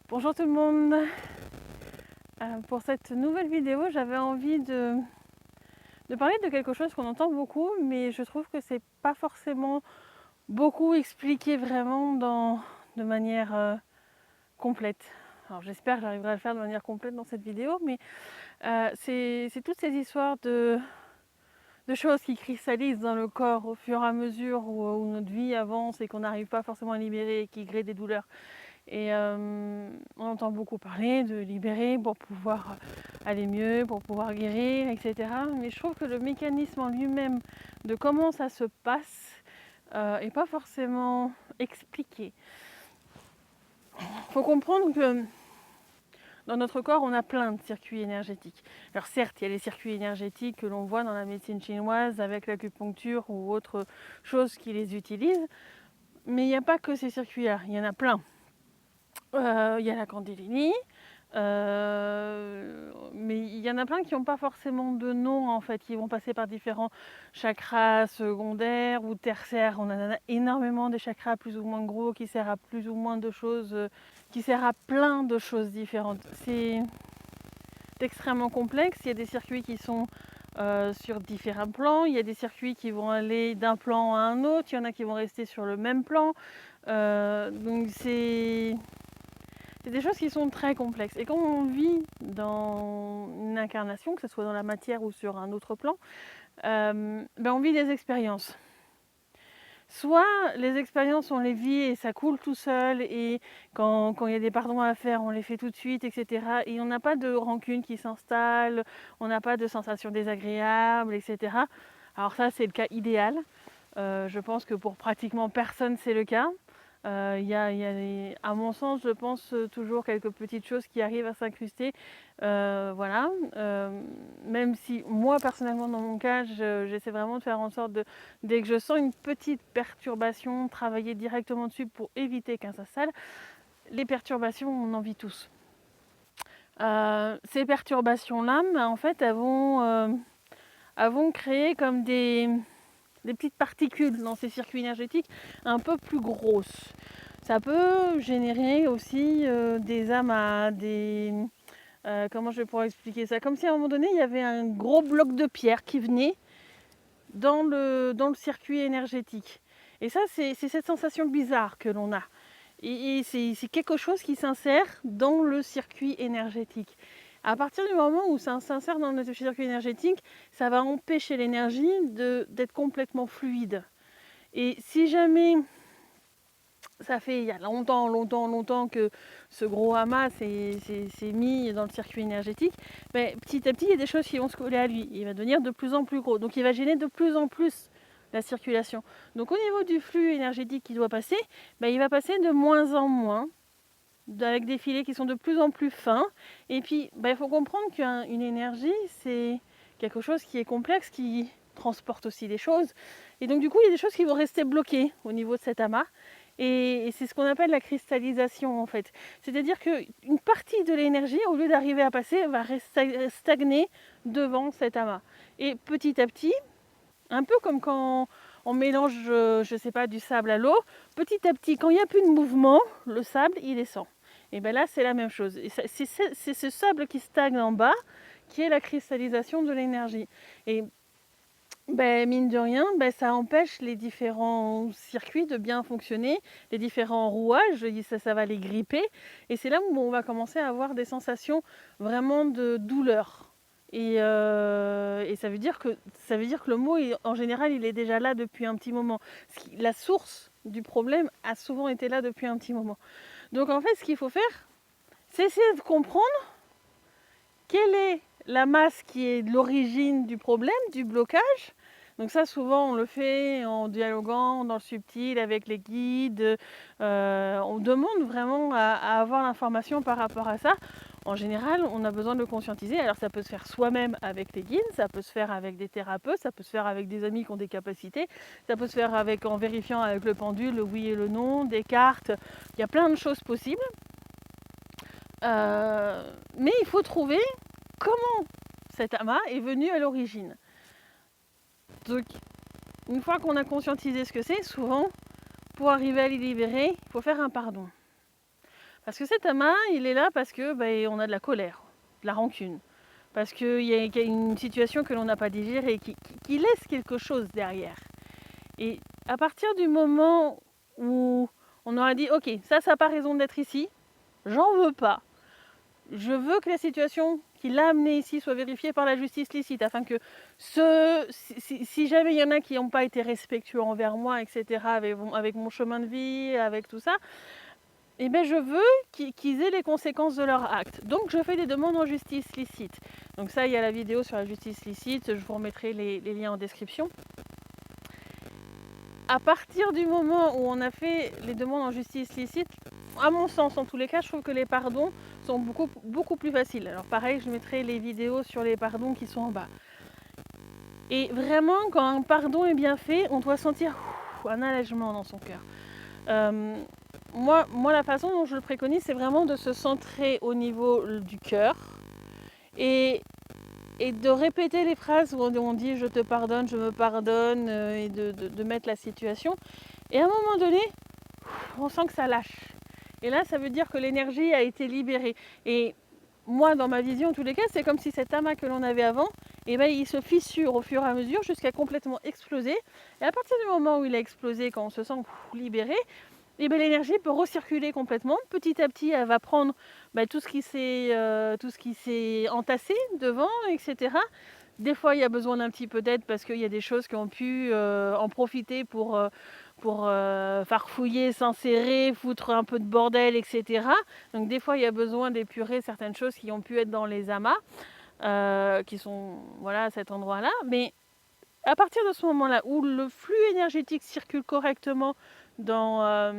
Bonjour tout le monde. Pour cette nouvelle vidéo, j'avais envie de parler de quelque chose qu'on entend beaucoup, mais je trouve que c'est pas forcément beaucoup expliqué vraiment de manière complète. Alors j'espère que j'arriverai à le faire de manière complète dans cette vidéo, mais c'est toutes ces histoires de choses qui cristallisent dans le corps au fur et à mesure où notre vie avance et qu'on n'arrive pas forcément à libérer et qui créent des douleurs. Et on entend beaucoup parler de libérer pour pouvoir aller mieux, pour pouvoir guérir, etc. Mais je trouve que le mécanisme en lui-même de comment ça se passe n'est pas forcément expliqué. Il faut comprendre que dans notre corps, on a plein de circuits énergétiques. Alors certes, il y a les circuits énergétiques que l'on voit dans la médecine chinoise avec l'acupuncture ou autre chose qui les utilise, mais il n'y a pas que ces circuits-là, il y en a plein. Il y a la Kundalini, mais il y en a plein qui n'ont pas forcément de nom en fait, qui vont passer par différents chakras secondaires ou tertiaires. On en a énormément des chakras plus ou moins gros qui servent à plus ou moins de choses, qui servent à plein de choses différentes. C'est extrêmement complexe. Il y a des circuits qui sont sur différents plans, il y a des circuits qui vont aller d'un plan à un autre, il y en a qui vont rester sur le même plan. Donc c'est des choses qui sont très complexes. Et quand on vit dans une incarnation, que ce soit dans la matière ou sur un autre plan, on vit des expériences. Soit les expériences, on les vit et ça coule tout seul, et quand il y a des pardons à faire, on les fait tout de suite, etc. Et on n'a pas de rancune qui s'installe, on n'a pas de sensations désagréables, etc. Alors ça, c'est le cas idéal. Je pense que pour pratiquement personne, c'est le cas. À mon sens, je pense toujours quelques petites choses qui arrivent à s'incruster. Voilà. Même si moi, personnellement, dans mon cas, j'essaie vraiment de faire en sorte dès que je sens une petite perturbation, travailler directement dessus pour éviter qu'un s'installe. Les perturbations, on en vit tous. Ces perturbations-là, en fait, elles vont créer comme des petites particules dans ces circuits énergétiques un peu plus grosses. Ça peut générer aussi des amas, comment je vais pouvoir expliquer ça? Comme si à un moment donné, il y avait un gros bloc de pierre qui venait dans le circuit énergétique. Et ça, c'est cette sensation bizarre que l'on a. Et c'est quelque chose qui s'insère dans le circuit énergétique. À partir du moment où ça s'insère dans le circuit énergétique, ça va empêcher l'énergie d'être complètement fluide. Et si jamais ça fait il y a longtemps que ce gros amas s'est mis dans le circuit énergétique, petit à petit, il y a des choses qui vont se coller à lui. Il va devenir de plus en plus gros. Donc il va gêner de plus en plus la circulation. Donc au niveau du flux énergétique qui doit passer, il va passer de moins en moins, avec des filets qui sont de plus en plus fins. Et puis, il faut comprendre qu'une énergie, c'est quelque chose qui est complexe, qui transporte aussi des choses. Et donc, du coup, il y a des choses qui vont rester bloquées au niveau de cet amas. Et c'est ce qu'on appelle la cristallisation, en fait. C'est-à-dire qu'une partie de l'énergie, au lieu d'arriver à passer, va stagner devant cet amas. Et petit à petit, un peu comme quand on mélange, je ne sais pas, du sable à l'eau, petit à petit, quand il n'y a plus de mouvement, le sable, il descend. Et bien là, c'est la même chose. C'est ce sable qui stagne en bas qui est la cristallisation de l'énergie. Et mine de rien, ça empêche les différents circuits de bien fonctionner, les différents rouages, ça va les gripper. Et c'est là où on va commencer à avoir des sensations vraiment de douleur. Et ça veut dire que le mot, en général, il est déjà là depuis un petit moment. La source du problème a souvent été là depuis un petit moment. Donc en fait, ce qu'il faut faire, c'est essayer de comprendre quelle est la masse qui est l'origine du problème, du blocage. Donc ça, souvent, on le fait en dialoguant dans le subtil avec les guides. On demande vraiment à avoir l'information par rapport à ça. En général, on a besoin de le conscientiser. Alors ça peut se faire soi-même avec les guides, ça peut se faire avec des thérapeutes, ça peut se faire avec des amis qui ont des capacités, ça peut se faire en vérifiant avec le pendule, le oui et le non, des cartes. Il y a plein de choses possibles. Mais il faut trouver comment cet amas est venu à l'origine. Donc, une fois qu'on a conscientisé ce que c'est, souvent, pour arriver à les libérer, il faut faire un pardon. Parce que cet amas, il est là parce que on a de la colère, de la rancune. Parce qu'il y a une situation que l'on n'a pas digérée et qui laisse quelque chose derrière. Et à partir du moment où on aura dit, ok, ça n'a pas raison d'être ici, j'en veux pas. Je veux que la situation qui l'a amené ici soit vérifiée par la justice licite, afin que si jamais il y en a qui n'ont pas été respectueux envers moi, etc., avec mon chemin de vie, avec tout ça, eh bien je veux qu'ils aient les conséquences de leurs actes. Donc je fais des demandes en justice licite. Donc ça, il y a la vidéo sur la justice licite, je vous remettrai les liens en description. À partir du moment où on a fait les demandes en justice licite, à mon sens en tous les cas, je trouve que les pardons sont beaucoup plus faciles. Alors pareil, je mettrai les vidéos sur les pardons qui sont en bas. Et vraiment, quand un pardon est bien fait, on doit sentir un allègement dans son cœur. Moi, la façon dont je le préconise, c'est vraiment de se centrer au niveau du cœur et de répéter les phrases où on dit « je te pardonne, je me pardonne » et de mettre la situation. Et à un moment donné, on sent que ça lâche. Et là, ça veut dire que l'énergie a été libérée. Et moi, dans ma vision, en tous les cas, c'est comme si cet amas que l'on avait avant, il se fissure au fur et à mesure jusqu'à complètement exploser. Et à partir du moment où il a explosé, quand on se sent libéré, l'énergie peut recirculer complètement. Petit à petit, elle va prendre tout ce qui s'est entassé devant, etc. Des fois, il y a besoin d'un petit peu d'aide parce qu'il y a des choses qui ont pu en profiter pour farfouiller, s'insérer, foutre un peu de bordel, etc. Donc des fois, il y a besoin d'épurer certaines choses qui ont pu être dans les amas, qui sont à cet endroit-là. Mais à partir de ce moment-là, où le flux énergétique circule correctement dans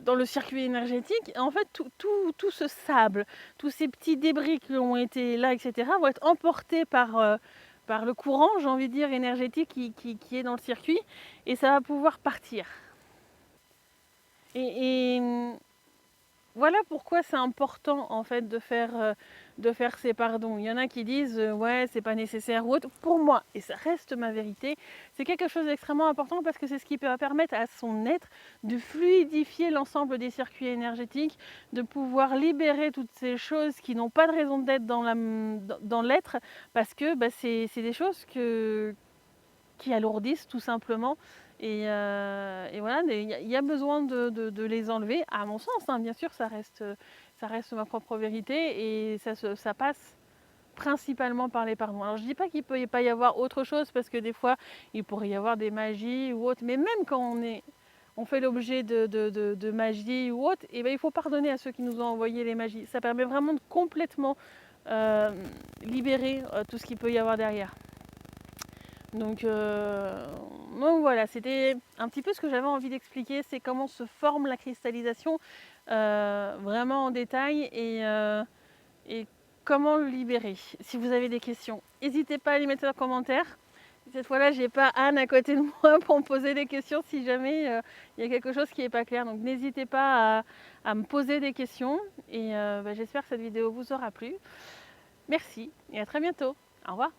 le circuit énergétique, en fait, tout ce sable, tous ces petits débris qui ont été là, etc., vont être emportés par le courant, j'ai envie de dire, énergétique qui est dans le circuit, et ça va pouvoir partir. Et voilà pourquoi c'est important en fait de faire ces pardons. Il y en a qui disent ouais, c'est pas nécessaire ou autre. Pour moi, et ça reste ma vérité, c'est quelque chose d'extrêmement important parce que c'est ce qui peut permettre à son être de fluidifier l'ensemble des circuits énergétiques, de pouvoir libérer toutes ces choses qui n'ont pas de raison d'être dans l'être, parce que c'est des choses qui alourdissent tout simplement. Et voilà, il y a besoin de les enlever, à mon sens, hein, bien sûr, ça reste ma propre vérité, et ça passe principalement par les pardons. Alors je dis pas qu'il peut pas y avoir autre chose, parce que des fois il pourrait y avoir des magies ou autre, mais même quand on fait l'objet de magie ou autre, et il faut pardonner à ceux qui nous ont envoyé les magies. Ça permet vraiment de complètement libérer tout ce qu'il peut y avoir derrière. Donc voilà, c'était un petit peu ce que j'avais envie d'expliquer, c'est comment se forme la cristallisation vraiment en détail, et comment le libérer. Si vous avez des questions, n'hésitez pas à les mettre en commentaire. Cette fois-là, j'ai pas Anne à côté de moi pour me poser des questions si jamais il y a quelque chose qui n'est pas clair. Donc n'hésitez pas à me poser des questions, et j'espère que cette vidéo vous aura plu. Merci et à très bientôt. Au revoir.